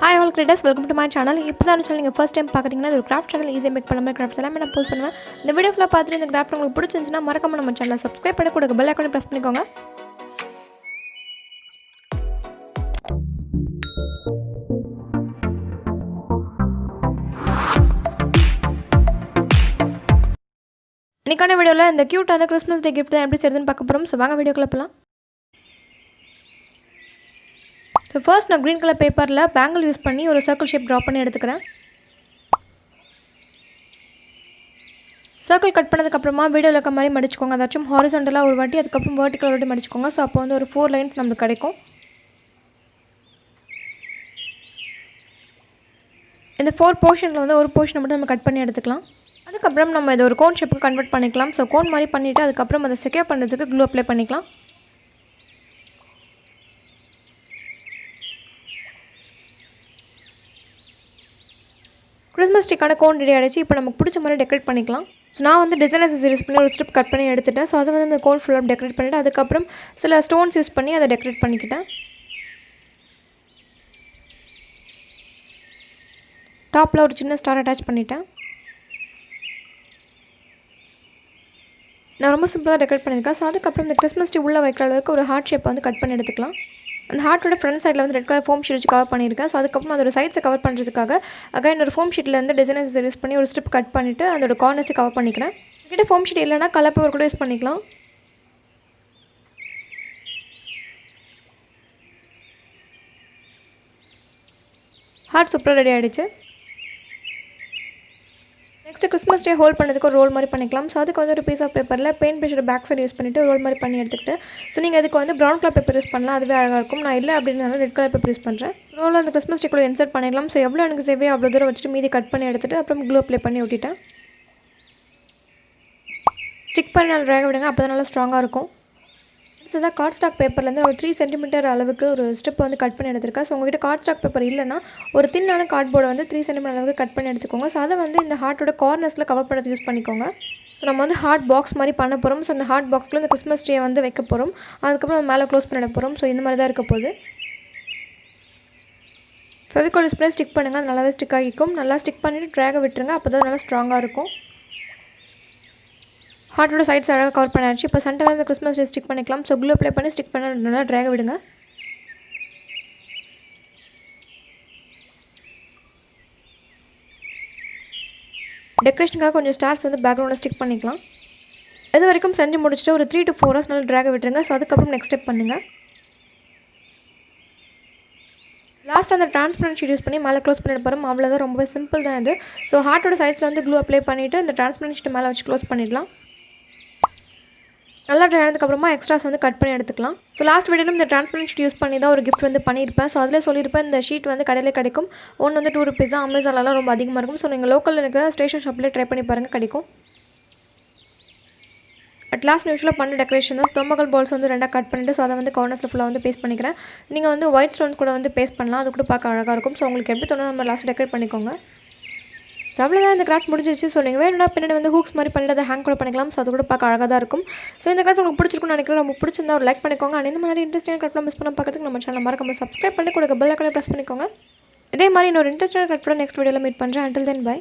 Hi all creators, welcome to my channel. இப்போ தான் channel நீங்கள் ஃபர்ஸ்ட் டைம் பார்க்குறீங்கன்னா ஒரு கிராஃப்ட் சேனல் ஈஸியாக மேக் பண்ண மாதிரி கிராஃப்ட்ஸ் எல்லாமே நான் போஸ்ட் பண்ணுவேன். இந்த வீடியோ ஃபுல்லாக பார்த்துட்டு இந்த கிராஃப்ட் உங்களுக்கு பிடிச்சிருந்துச்சுன்னா மறக்காம நம்ம சேனலை சப்ஸ்கிரைப் பண்ணி கூட பெல் ஐகானை ப்ரெஸ் பண்ணிக்கோங்க. இன்னைக்கான வீடியோவில் இந்த க்யூட்டான கிறிஸ்மஸ் டே கிஃப்ட் தான் எப்படி செய்யுதுன்னு பார்க்க போகிறோம். ஸோ வாங்க வீடியோக்குள்ள போகலாம். ஸோ ஃபர்ஸ்ட் நான் க்ரீன் கலர் பேப்பரில் பேங்கிள் யூஸ் பண்ணி ஒரு சர்க்கிள் ஷேப் ட்ரா பண்ணி எடுத்துக்கிறேன். சர்க்கிள் கட் பண்ணதுக்கப்புறமா வீடியோவில் இருக்க மாதிரி மடிச்சுக்கோங்க. அதாச்சும் ஹாரிசாண்டலாக ஒரு வாட்டி, அதுக்கப்புறம் வெர்டிக்கல் ஒரு வாட்டி மடிச்சுக்கோங்க. ஸோ அப்போ வந்து ஒரு 4 லைன்ஸ் நம்மளுக்கு கிடைக்கும். இந்த 4 போர்ஷனில் வந்து ஒரு போர்ஷனை மட்டும் நம்ம கட் பண்ணி எடுத்துக்கலாம். அதுக்கப்புறம் நம்ம இதை ஒரு கோன் ஷேப்புக்கு கன்வெர்ட் பண்ணிக்கலாம். ஸோ கோன் மாதிரி பண்ணிவிட்டு அதுக்கப்புறம் அதை செக்யூர் பண்ணுறதுக்கு க்ளூ அப்ளை பண்ணிக்கலாம். கிறிஸ்மஸ் ட்ரீக்கான கோன் ரெடி ஆகிடுச்சு. இப்போ நமக்கு பிடிச்ச மாதிரி டெக்கரேட் பண்ணிக்கலாம். ஸோ நான் வந்து டிசைனர்ஸ் யூஸ் பண்ணி ஒரு ஸ்ட்ரிப் கட் பண்ணி எடுத்துட்டேன். ஸோ அதை வந்து அந்த கோன் ஃபுல்லாக டெக்கரேட் பண்ணிவிட்டு அதுக்கப்புறம் சில ஸ்டோன்ஸ் யூஸ் பண்ணி அதை டெக்கரேட் பண்ணிக்கிட்டேன். டாப்பில் ஒரு சின்ன ஸ்டார் அட்டாச் பண்ணிட்டேன். நான் ரொம்ப சிம்பிளாக டெக்கரேட் பண்ணியிருக்கேன். ஸோ அதுக்கப்புறம் இந்த கிறிஸ்மஸ் ட்ரீ உள்ளே வைக்கிற அளவுக்கு ஒரு ஹார்ட் ஷேப்பை வந்து கட் பண்ணி எடுத்துக்கலாம். அந்த ஹார்ட்டோட ஃப்ரண்ட் சைடில் வந்து ரெட் கலர் ஃபோம் ஷீட் வச்சு கவர் பண்ணியிருக்கேன். ஸோ அதுக்கப்புறம் அதோட சைட்ஸை கவர் பண்ணுறதுக்காக அகைன் ஒரு ஃபோம் ஷீட்டில் வந்து டிசைனர்ஸ் யூஸ் பண்ணி ஒரு ஸ்ட்ரிப் கட் பண்ணிவிட்டு அதோட கார்னர்ஸை கவர் பண்ணிக்கிறேன். கிட்ட ஃபோம் ஷீட் இல்லைனா கலர் பேப்பர் கூட யூஸ் பண்ணிக்கலாம். ஹார்ட் சூப்பராக ரெடி ஆகிடுச்சு. நெக்ஸ்ட் கிறிஸ்மஸ் டே ஹோல்ட் பண்ணுறதுக்கு ஒரு ரோல் மாதிரி பண்ணிக்கலாம். ஸோ அதுக்கு வந்து ஒரு பீஸ் ஆஃப் பேப்பரில் பெயிண்ட் ப்ரஷோட பேக் சைடு யூஸ் பண்ணிவிட்டு ரோல் மாதிரி பண்ணி எடுத்துக்கிட்டு ஸோ நீங்கள் அதுக்கு வந்து ப்ரௌன் கலர் பேப்பர் யூஸ் பண்ணலாம். அதுவே அழகாக இருக்கும். நான் இல்லை அப்படின்னால ரெட் கலர் பேப்பர் யூஸ் பண்ணுறேன். ரோலில் அந்த கிறிஸ்மஸ் டேக்குள்ளே இன்சர்ட் பண்ணிடலாம். ஸோ எவ்வளோ எனக்கு தேவையோ அவ்வளோ தூரம் வச்சுட்டு மீதி கட் பண்ணி எடுத்துகிட்டு அப்புறம் க்ளூ அப்ளை பண்ணி விட்டுட்டேன். ஸ்டிக் பண்ணி நல்லா ட்ராக விடுங்க, அப்போ தான் நல்லா ஸ்ட்ராங்காக இருக்கும். அடுத்ததாக கார்ட் ஸ்டாக் பேப்பர்லேருந்து ஒரு 3 சென்டிமீட்டர் அளவுக்கு ஒரு ஸ்ட்ரிப் வந்து கட் பண்ணி எடுத்துருக்கேன். ஸோ உங்கள்கிட்ட கார்ட் ஸ்டாக் பேப்பர் இல்லைனா ஒரு தின்னான கார்ட்போர்டை வந்து 3 சென்டிமீட்டர் அளவுக்கு கட் பண்ணி எடுத்துக்கோங்க. ஸோ அதை வந்து இந்த ஹார்ட்டோட கார்னர்ஸில் கவர் பண்ணுறது யூஸ் பண்ணிக்கோங்க. ஸோ நம்ம வந்து ஹார்ட் பாக்ஸ் மாதிரி பண்ண போகிறோம். ஸோ அந்த ஹார்ட் பாக்ஸில் இந்த கிறிஸ்மஸ் ட்ரீயை வந்து வைக்க போகிறோம். அதுக்கப்புறம் நம்ம மேலே க்ளோஸ் பண்ணிட போகிறோம். ஸோ இந்த மாதிரி தான் இருக்க போகுது. ஃபெவிகால் யூஸ் பண்ணி ஸ்டிக் பண்ணுங்கள். அது நல்லாவே ஸ்டிக் ஆகிக்கும். நல்லா ஸ்டிக் பண்ணிவிட்டு ட்ராக விட்டுருங்க, அப்போ தான் நல்லா ஸ்ட்ராங்காக இருக்கும். ஹார்ட்டோட சைட்ஸ் அழகாக கவர் பண்ணியாச்சு. இப்போ சென்டரில் இந்த கிறிஸ்மஸ் டே ஸ்டிக் பண்ணிக்கலாம். ஸோ க்ளூ அப்ளை பண்ணி ஸ்டிக் பண்ண நல்லா ட்ராக விடுங்க. டெக்கரேஷனுக்காக கொஞ்சம் ஸ்டார்ஸ் வந்து பேக்ரவுண்டில் ஸ்டிக் பண்ணிக்கலாம். இது வரைக்கும் செஞ்சு முடிச்சுட்டு ஒரு 3 to 4 hours நல்லா ட்ராக விட்டுருங்க. ஸோ அதுக்கப்புறம் நெக்ஸ்ட் ஸ்டெப் பண்ணுங்கள். லாஸ்ட் அந்த டிரான்ஸ்பரன்ட் ஷீட் யூஸ் பண்ணி மேலே க்ளோஸ் பண்ணிட்டு போகிறோம். அவ்வளோதான், ரொம்பவே சிம்பிள் தான் இது. ஸோ ஹார்ட்டோட சைட்ஸில் வந்து க்ளூ அப்ளை பண்ணிவிட்டு இந்த டிரான்ஸ்பரன்ட் ஷீட் மேலே வச்சு க்ளோஸ் பண்ணிடலாம். நல்லா ட்ரை ஆனதுக்கப்புறமா எக்ஸ்ட்ராஸ் வந்து கட் பண்ணி எடுத்துக்கலாம். ஸோ லாஸ்ட் வீடியோவில் இந்த டிரான்ஸ்பரன்ட் ஷீட் யூஸ் பண்ணி தான் ஒரு கிஃப்ட் வந்து பண்ணியிருப்பேன். ஸோ அதில் சொல்லியிருப்பேன் இந்த ஷீட் வந்து கடையில் கிடைக்கும். ஒன்று வந்து 2 rupees தான். அமேசான்லாம் ரொம்ப அதிகமாக இருக்கும். ஸோ நீங்கள் லோக்கலில் இருக்கிற ஸ்டேஷன் ஷாப்பில் ட்ரை பண்ணி பாருங்கள், கிடைக்கும். அட் லாஸ்ட் யூஸ்வலாக பண்ண டெக்கரேஷன் தான் ஸ்டொமக்கல் பால்ஸ் வந்து 2 கட் பண்ணிவிட்டு ஸோ அதை வந்து கார்னர்ஸில் ஃபுல்லாக வந்து பேஸ்ட் பண்ணிக்கிறேன். நீங்கள் வந்து ஒயிட் ஸ்டோன்ஸ் கூட வந்து பேஸ்ட் பண்ணலாம். அது கூட பார்க்க அழகாக இருக்கும். ஸோ உங்களுக்கு எப்படி தோணும் நம்ம லாஸ்ட் டெக்கரேட் பண்ணிக்கோங்க. ஸோ அவ்வளோதான், இந்த கிராஃப்ட் முடிஞ்சிச்சு. ஸோ நீங்கள் வேணும்னா பின்னாடி வந்து ஹூக்ஸ் மாதிரி பண்ணிட்டு அதை ஹேங் கூட பண்ணிக்கலாம். ஸோ அது கூட பார்க்க அழகாக தான் இருக்கும். ஸோ இந்த கிராஃப்ட் உங்களுக்கு பிடிச்சிருக்குன்னு நினைக்கிறேன். ரொம்ப பிடிச்சிருந்தா ஒரு லைக் பண்ணிக்கோங்க. அண்ட் இந்த மாதிரி இன்ட்ரெஸ்டிங் கிராஃப்ட்லாம் மிஸ் பண்ண பார்க்கறதுக்கு நம்ம சேனல் மறக்காம சப்ஸ்கிரைப் பண்ணி கூட பெல் ஐகானை ப்ரெஸ் பண்ணிக்கோங்க. இதே மாதிரி இன்னொரு இன்ட்ரெஸ்டிங் கிராஃப்ட்டோட நெக்ஸ்ட் வீடியோவில் மீட் பண்ணுறேன். Until then by.